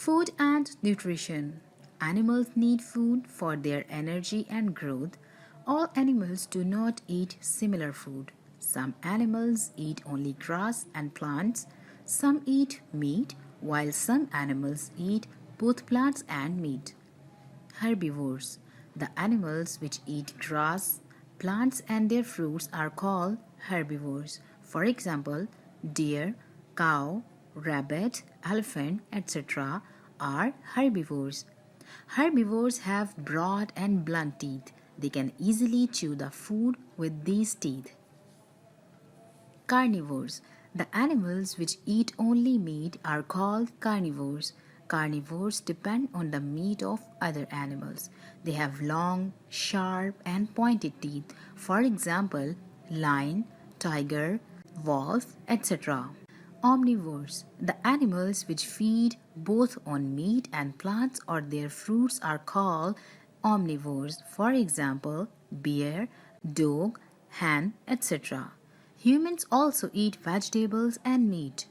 Food and nutrition. Animals need food for their energy and growth. All animals do not eat similar food. Some animals eat only grass and plants. Some eat meat, while some animals eat both plants and meat. Herbivores. The animals which eat grass, plants, and their fruits are called herbivores. For example, deer, cow, rabbit, elephant, etc. are herbivores. Herbivores have broad and blunt teeth. They can easily chew the food with these teeth. Carnivores. The animals which eat only meat are called carnivores. Carnivores depend on the meat of other animals. They have long, sharp, and pointed teeth. For example, lion, tiger, wolf, etc. Omnivores. The animals which feed both on meat and plants or their fruits are called omnivores. For example, bear, dog, hen, etc. Humans also eat vegetables and meat.